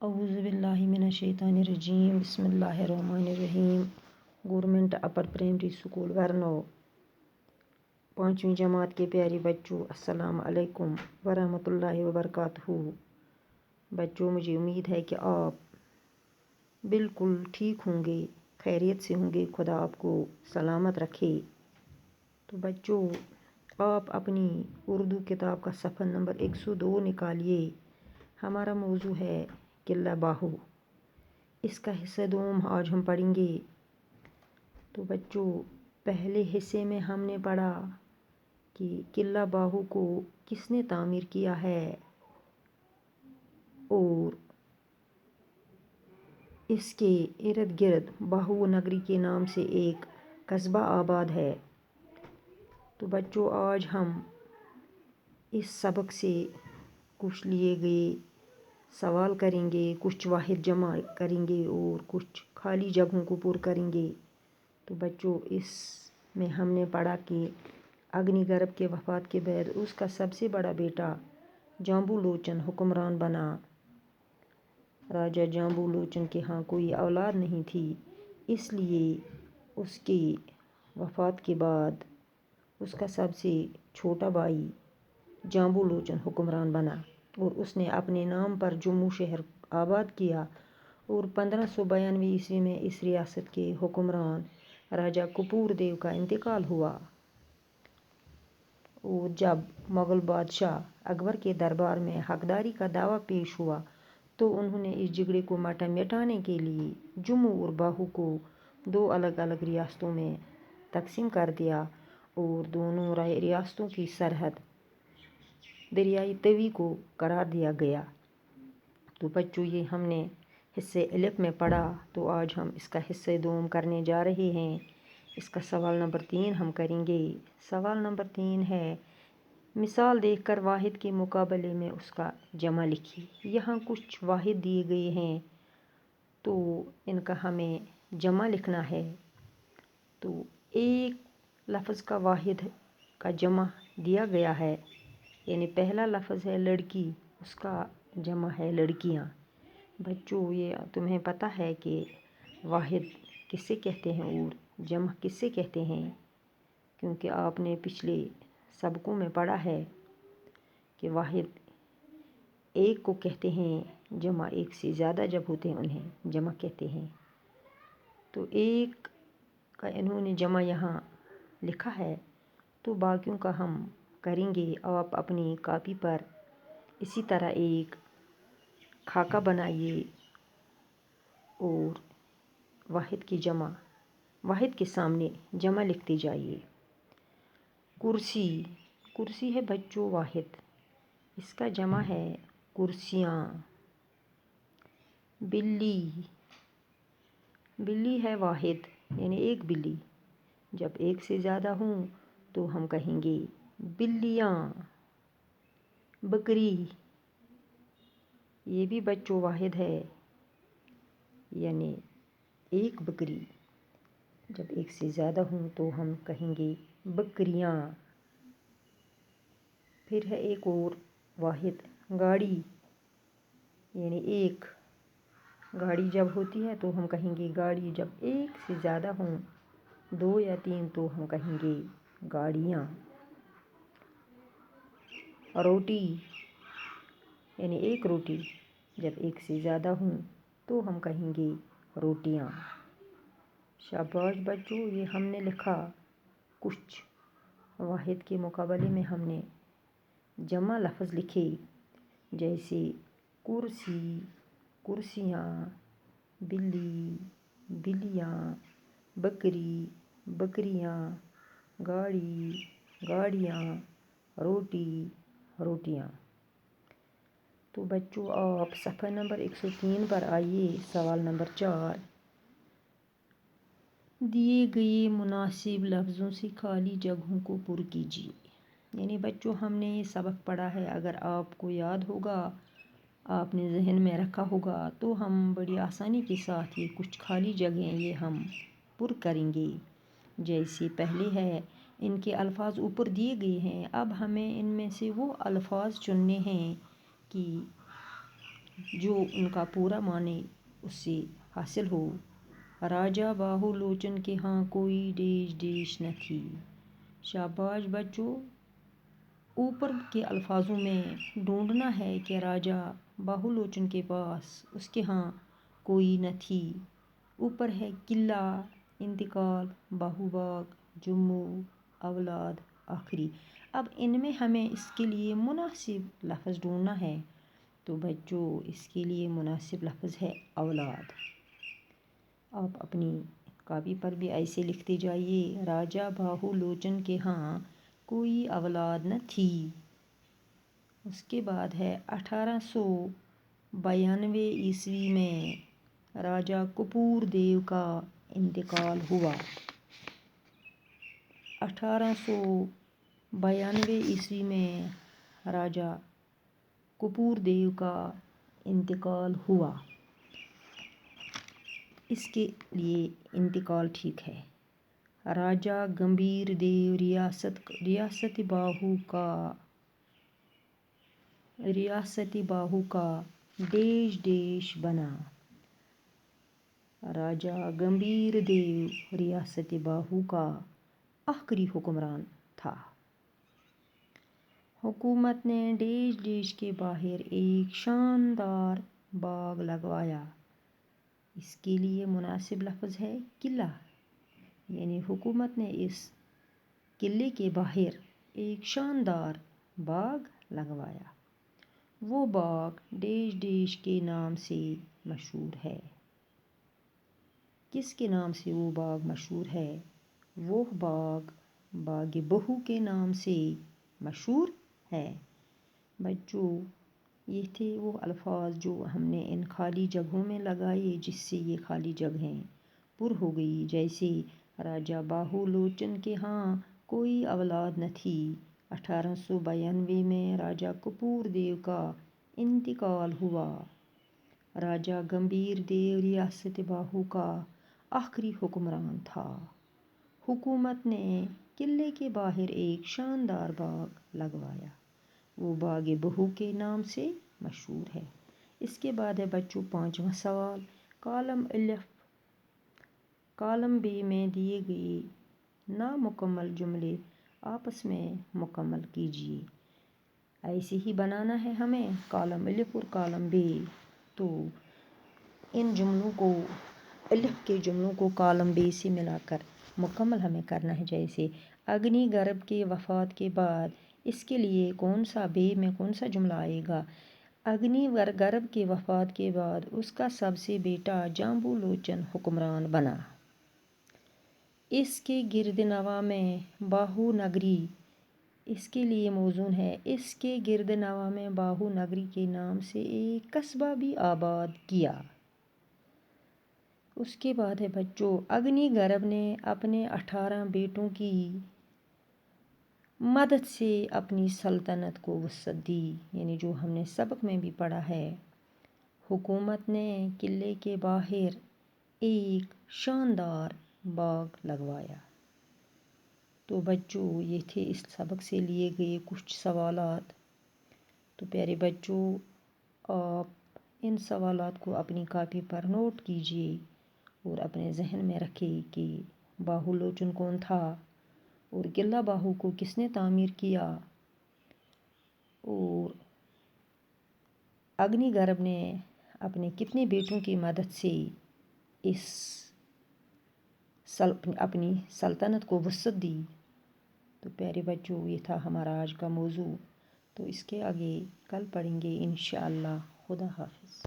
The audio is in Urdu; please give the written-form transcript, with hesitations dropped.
اعوذ باللہ من الشیطان الرجیم بسم اللہ الرحمن الرحیم۔ گورنمنٹ اپر پرائمری اسکول ورنو، 5ویں جماعت کے پیارے بچوں، السلام علیکم ورحمۃ اللہ وبرکاتہ۔ بچوں، مجھے امید ہے کہ آپ بالکل ٹھیک ہوں گے، خیریت سے ہوں گے، خدا آپ کو سلامت رکھے۔ تو بچوں، آپ اپنی اردو کتاب کا صفحہ نمبر 102 نکالیے۔ ہمارا موضوع ہے قلعہ باہو، اس کا حصہ دوم آج ہم پڑھیں گے۔ تو بچوں، پہلے حصے میں ہم نے پڑھا کہ قلعہ باہو کو کس نے تعمیر کیا ہے اور اس کے ارد گرد باہو نگری کے نام سے ایک قصبہ آباد ہے۔ تو بچوں، آج ہم اس سبق سے کچھ لیے گئے سوال کریں گے، کچھ واحد جمع کریں گے اور کچھ خالی جگہوں کو پر کریں گے۔ تو بچوں، اس میں ہم نے پڑھا کہ اگنی گرب کے وفات کے بعد اس کا سب سے بڑا بیٹا جامبو لوچن حکمران بنا۔ راجہ جامبو لوچن کے ہاں کوئی اولاد نہیں تھی، اس لیے اس کی وفات کے بعد اس کا سب سے چھوٹا بھائی جامبو لوچن حکمران بنا اور اس نے اپنے نام پر جموں شہر آباد کیا۔ اور 1592 عیسوی میں اس ریاست کے حکمران راجہ کپور دیو کا انتقال ہوا۔ اور جب مغل بادشاہ اکبر کے دربار میں حقداری کا دعویٰ پیش ہوا تو انہوں نے اس جھگڑے کو مٹانے کے لیے جموں اور باہو کو 2 الگ الگ ریاستوں میں تقسیم کر دیا اور دونوں ریاستوں کی سرحد دریائے توی کو قرار دیا گیا۔ تو بچوں، یہ ہم نے حصہ الف میں پڑھا، تو آج ہم اس کا حصہ دوم کرنے جا رہے ہیں۔ اس کا سوال نمبر 3 ہم کریں گے۔ سوال نمبر 3 ہے، مثال دیکھ کر واحد کے مقابلے میں اس کا جمع لکھیے۔ یہاں کچھ واحد دیے گئے ہیں تو ان کا ہمیں جمع لکھنا ہے۔ تو ایک لفظ کا واحد کا جمع دیا گیا ہے، یعنی پہلا لفظ ہے لڑکی، اس کا جمع ہے لڑکیاں۔ بچوں، یہ تمہیں پتہ ہے کہ واحد کسے کہتے ہیں اور جمع کسے کہتے ہیں، کیونکہ آپ نے پچھلے سبقوں میں پڑھا ہے کہ واحد ایک کو کہتے ہیں، جمع ایک سے زیادہ جب ہوتے ہیں انہیں جمع کہتے ہیں۔ تو ایک کا انہوں نے جمع یہاں لکھا ہے، تو باقیوں کا ہم کریں گے۔ آپ اپنی کاپی پر اسی طرح ایک خاکہ بنائیے اور واحد کے سامنے جمع لکھتے جائیے۔ کرسی، کرسی ہے بچوں واحد، اس کا جمع ہے کرسیاں۔ بلی، بلی ہے واحد، یعنی ایک بلی، جب ایک سے زیادہ ہوں تو ہم کہیں گے بلیاں۔ بکری، یہ بھی بچوں واحد ہے، یعنی ایک بکری، جب ایک سے زیادہ ہوں تو ہم کہیں گے بکریاں۔ پھر ہے ایک اور واحد گاڑی، یعنی ایک گاڑی جب ہوتی ہے تو ہم کہیں گے گاڑی، جب ایک سے زیادہ ہوں 2 یا 3 تو ہم کہیں گے گاڑیاں۔ روٹی، یعنی ایک روٹی، جب ایک سے زیادہ ہوں تو ہم کہیں گے روٹیاں۔ شاباش بچوں، یہ ہم نے لکھا۔ کچھ واحد کے مقابلے میں ہم نے جمع لفظ لکھے، جیسے کرسی، کرسیاں، بلی، بلیاں، بکری، بکریاں، گاڑی، گاڑیاں، روٹی، روٹیاں۔ تو بچوں، آپ صفحہ نمبر 103 پر آئیے۔ سوال نمبر 4، دیے گئے مناسب لفظوں سے خالی جگہوں کو پر کیجیے۔ یعنی بچوں، ہم نے یہ سبق پڑھا ہے، اگر آپ کو یاد ہوگا، آپ نے ذہن میں رکھا ہوگا، تو ہم بڑی آسانی کے ساتھ یہ کچھ خالی جگہیں یہ ہم پر کریں گے۔ جیسے پہلے ہے، ان کے الفاظ اوپر دیے گئے ہیں، اب ہمیں ان میں سے وہ الفاظ چننے ہیں کہ جو ان کا پورا معنی اس سے حاصل ہو۔ راجا باہو لوچن کے ہاں کوئی ڈیش ڈیش نہ تھی۔ شاباش بچوں، اوپر کے الفاظوں میں ڈھونڈنا ہے کہ راجا باہو لوچن کے پاس اس کے ہاں کوئی نہ تھی۔ اوپر ہے قلعہ، انتقال، باہو باغ، جموں، اولاد، آخری۔ اب ان میں ہمیں اس کے لیے مناسب لفظ ڈھونڈنا ہے۔ تو بچوں اس کے لیے مناسب لفظ ہے اولاد۔ آپ اپنی کاپی پر بھی ایسے لکھتے جائیے، راجا باہو لوچن کے ہاں کوئی اولاد نہ تھی۔ اس کے بعد ہے 1892 عیسوی میں راجا کپور دیو کا انتقال ہوا۔ 1892 عیسوی میں راجا کپور دیو کا انتقال ہوا۔ اس کے لیے انتقال ٹھیک ہے۔ راجا گمبھیر دیو ریاست باہو کا ڈیش ڈیش بنا۔ راجا گمبھیر دیو ریاست باہو کا آخری حکمران تھا۔ حکومت نے ڈیش ڈیش کے باہر ایک شاندار باغ لگوایا۔ اس کے لیے مناسب لفظ ہے قلعہ، یعنی حکومت نے اس قلعے کے باہر ایک شاندار باغ لگوایا۔ وہ باغ ڈیش ڈیش کے نام سے مشہور ہے۔ کس کے نام سے وہ باغ مشہور ہے؟ وہ باغ باغ بہو کے نام سے مشہور ہے۔ بچوں یہ تھے وہ الفاظ جو ہم نے ان خالی جگہوں میں لگائے، جس سے یہ خالی جگہیں پر ہو گئی۔ جیسے راجا باہو لوچن کے ہاں کوئی اولاد نہ تھی۔ 1892 میں راجا کپور دیو کا انتقال ہوا۔ راجا گمبھیر دیو ریاست باہو کا آخری حکمران تھا۔ حکومت نے قلعے کے باہر ایک شاندار باغ لگوایا۔ وہ باغ بہو کے نام سے مشہور ہے۔ اس کے بعد ہے بچوں 5واں سوال۔ کالم بے میں دیے گئے نامکمل جملے آپس میں مکمل کیجیے۔ ایسے ہی بنانا ہے ہمیں کالم الف اور کالم بے۔ تو ان جملوں کو، الف کے جملوں کو کالم بے سے ملا کر مکمل ہمیں کرنا ہے۔ جیسے اگنی گرب کے وفات کے بعد، اس کے لیے کون سا بے میں کون سا جملہ آئے گا؟ اگنی گرب کے وفات کے بعد اس کا سب سے بیٹا جامبو لوچن حکمران بنا۔ اس کے گرد نواح میں باہو نگری، اس کے لیے موزون ہے، اس کے گرد نواح میں باہو نگری کے نام سے ایک قصبہ بھی آباد کیا۔ اس کے بعد ہے بچوں اگنی گرب نے اپنے 18 بیٹوں کی مدد سے اپنی سلطنت کو وسعت دی، یعنی جو ہم نے سبق میں بھی پڑھا ہے۔ حکومت نے قلعے کے باہر ایک شاندار باغ لگوایا۔ تو بچوں یہ تھے اس سبق سے لیے گئے کچھ سوالات۔ تو پیارے بچوں آپ ان سوالات کو اپنی کاپی پر نوٹ کیجیے اور اپنے ذہن میں رکھیں کہ باہو لوچن کون تھا اور قلعہ باہو کو کس نے تعمیر کیا، اور اگنی گرب نے اپنے کتنے بیٹوں کی مدد سے اپنی سلطنت کو وسعت دی۔ تو پیارے بچوں یہ تھا ہمارا آج کا موضوع۔ تو اس کے آگے کل پڑھیں گے انشاءاللہ۔ خدا حافظ۔